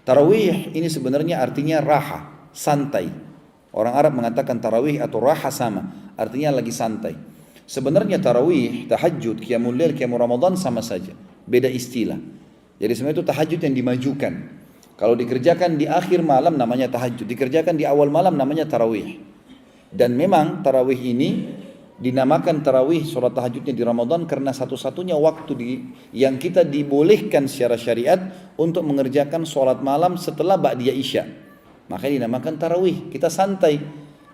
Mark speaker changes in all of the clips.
Speaker 1: Tarawih ini sebenarnya artinya raha, santai. Orang Arab mengatakan tarawih atau raha sama, artinya lagi santai. Sebenarnya tarawih, tahajud, qiyamul lail, qiyamul ramadan sama saja, beda istilah. Jadi sebenarnya itu tahajud yang dimajukan. Kalau dikerjakan di akhir malam namanya tahajud, dikerjakan di awal malam namanya tarawih. Dan memang tarawih ini dinamakan tarawih sholat tahajudnya di Ramadan karena satu-satunya waktu yang kita dibolehkan secara syariat untuk mengerjakan sholat malam setelah ba'diyah isya. Makanya dinamakan tarawih. Kita santai,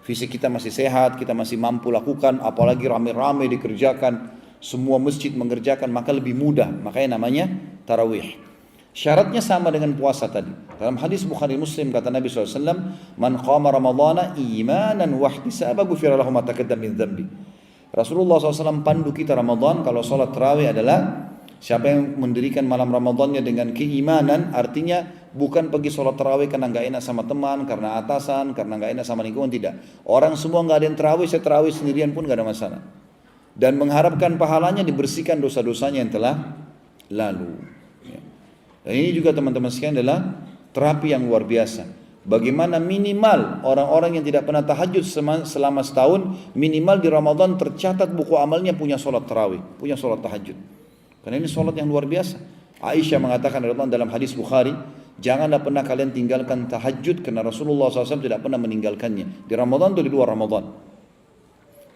Speaker 1: fisik kita masih sehat, kita masih mampu lakukan, apalagi rame-rame dikerjakan, semua masjid mengerjakan, maka lebih mudah. Makanya namanya tarawih. Syaratnya sama dengan puasa tadi. Dalam hadis Bukhari Muslim kata Nabi SAW, "Man qama Ramadana imanan wa ihtisaban ghufira lahu ma taqaddama min dzambi." Rasulullah SAW pandu kita Ramadan kalau sholat tarawih adalah siapa yang mendirikan malam Ramadannya dengan keimanan, artinya bukan pergi sholat tarawih karena nggak enak sama teman, karena atasan, karena nggak enak sama lingkungan, tidak. Orang semua nggak ada yang tarawih, saya tarawih sendirian pun nggak ada masalah. Dan mengharapkan pahalanya dibersihkan dosa-dosanya yang telah lalu. Dan ini juga teman-teman sekalian adalah terapi yang luar biasa. Bagaimana minimal orang-orang yang tidak pernah tahajud selama setahun, minimal di Ramadan tercatat buku amalnya punya sholat tarawih, punya sholat tahajud. Karena ini sholat yang luar biasa. Aisyah mengatakan dalam hadis Bukhari, janganlah pernah kalian tinggalkan tahajud karena Rasulullah SAW tidak pernah meninggalkannya. Di Ramadan atau di luar Ramadan.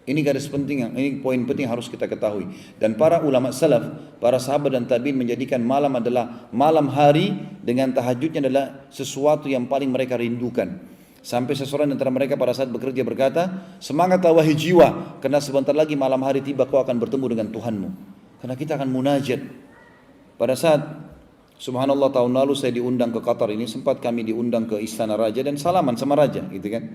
Speaker 1: Ini garis penting, ini poin penting harus kita ketahui. Dan para ulama salaf, para sahabat dan tabi'in menjadikan malam adalah malam hari dengan tahajudnya adalah sesuatu yang paling mereka rindukan. Sampai seseorang antara mereka pada saat bekerja berkata, semangatlah wahai jiwa, karena sebentar lagi malam hari tiba kau akan bertemu dengan Tuhanmu. Karena kita akan munajat. Pada saat subhanallah tahun lalu saya diundang ke Qatar ini, sempat kami diundang ke Istana Raja dan salaman sama Raja, gitu kan.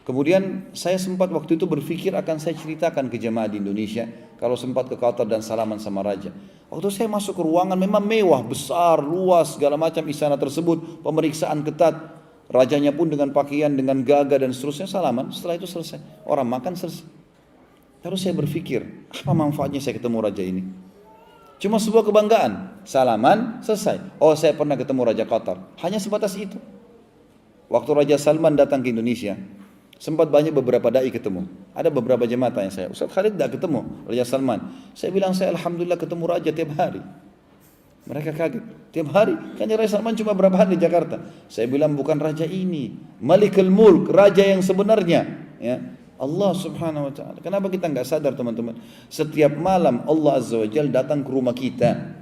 Speaker 1: Kemudian saya sempat waktu itu berpikir akan saya ceritakan ke jemaah di Indonesia kalau sempat ke Qatar dan salaman sama Raja. Waktu saya masuk ke ruangan memang mewah, besar, luas, segala macam istana tersebut, pemeriksaan ketat. Rajanya pun dengan pakaian, dengan gagah dan seterusnya salaman. Setelah itu selesai, orang makan selesai. Terus saya berpikir, apa manfaatnya saya ketemu Raja ini? Cuma sebuah kebanggaan, salaman, selesai. Oh, saya pernah ketemu Raja Qatar. Hanya sebatas itu. Waktu Raja Salman datang ke Indonesia, sempat banyak beberapa dai ketemu. Ada beberapa jemaah tanya saya, Ustaz Khalid tidak ketemu Raja Salman. Saya bilang, saya alhamdulillah ketemu Raja tiap hari. Mereka kaget, tiap hari. Kan Raja Salman cuma berapa hari di Jakarta. Saya bilang bukan Raja ini, Malikul Mulk, Raja yang sebenarnya. Ya, Allah Subhanahu Wa Taala. Kenapa kita nggak sadar teman-teman? Setiap malam Allah Azza wa Jalla datang ke rumah kita.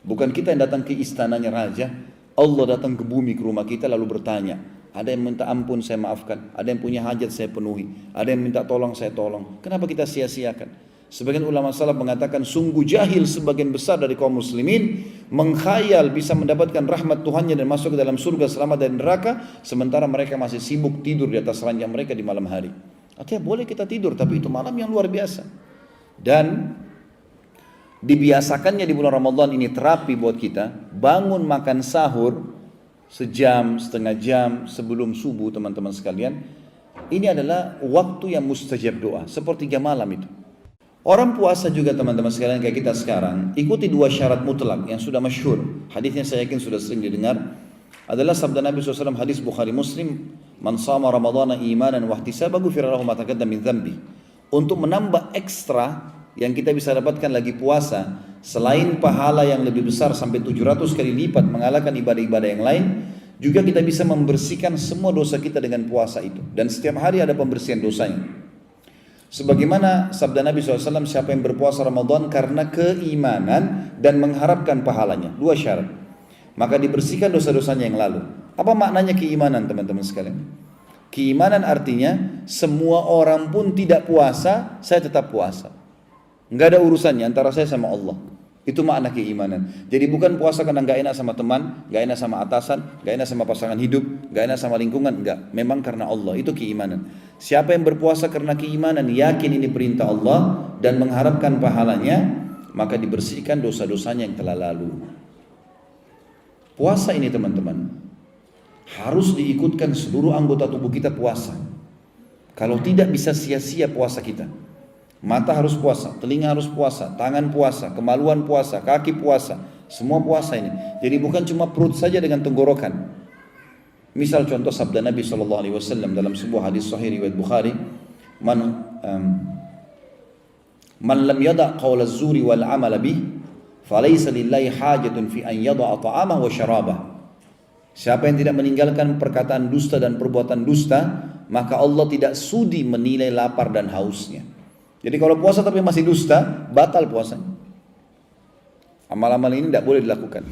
Speaker 1: Bukan kita yang datang ke istananya Raja. Allah datang ke bumi ke rumah kita lalu bertanya. Ada yang minta ampun saya maafkan, ada yang punya hajat saya penuhi, ada yang minta tolong saya tolong. Kenapa kita sia-siakan? Sebagian ulama salaf mengatakan sungguh jahil sebagian besar dari kaum muslimin mengkhayal bisa mendapatkan rahmat Tuhannya dan masuk ke dalam surga selamat dari neraka, sementara mereka masih sibuk tidur di atas ranjang mereka di malam hari. Artinya boleh kita tidur, tapi itu malam yang luar biasa. Dan dibiasakannya di bulan Ramadan ini terapi buat kita, bangun makan sahur sejam, setengah jam sebelum subuh teman-teman sekalian. Ini adalah waktu yang mustajab doa, sepertiga malam itu. Orang puasa juga teman-teman sekalian kayak kita sekarang, ikuti dua syarat mutlak yang sudah masyhur. Hadisnya saya yakin sudah sering didengar. Adalah sabda Nabi SAW hadis Bukhari Muslim, "Man shama Ramadhana imanan wa ihtisaban ghufira lahu ma taqaddama min dzambi." Untuk menambah ekstra yang kita bisa dapatkan lagi puasa, selain pahala yang lebih besar sampai 700 kali lipat mengalahkan ibadah-ibadah yang lain, juga kita bisa membersihkan semua dosa kita dengan puasa itu. Dan setiap hari ada pembersihan dosanya. Sebagaimana sabda Nabi SAW, siapa yang berpuasa Ramadan karena keimanan dan mengharapkan pahalanya, dua syarat, maka dibersihkan dosa-dosanya yang lalu. Apa maknanya keimanan teman-teman sekalian? Keimanan artinya semua orang pun tidak puasa, saya tetap puasa. Enggak ada urusannya antara saya sama Allah. Itu makna keimanan. Jadi bukan puasa karena enggak enak sama teman, enggak enak sama atasan, enggak enak sama pasangan hidup, enggak enak sama lingkungan, enggak. Memang karena Allah, itu keimanan. Siapa yang berpuasa karena keimanan, yakin ini perintah Allah dan mengharapkan pahalanya, maka dibersihkan dosa-dosanya yang telah lalu. Puasa ini teman-teman harus diikutkan seluruh anggota tubuh kita puasa. Kalau tidak bisa sia-sia puasa kita. Mata harus puasa, telinga harus puasa, tangan puasa, kemaluan puasa, kaki puasa, Semua puasa ini. Jadi bukan cuma perut saja dengan tenggorokan. Misal contoh sabda Nabi SAW dalam sebuah hadis sahih riwayat Bukhari, man lam yada' qawl az-zuri wal 'amal bih, falaysa lillahi hajatun fi an yada'a ta'amahu wa syarabah. Siapa yang tidak meninggalkan perkataan dusta dan perbuatan dusta, maka Allah tidak sudi menilai lapar dan hausnya. Jadi kalau puasa tapi masih dusta, batal puasanya. Amal-amal ini tidak boleh dilakukan.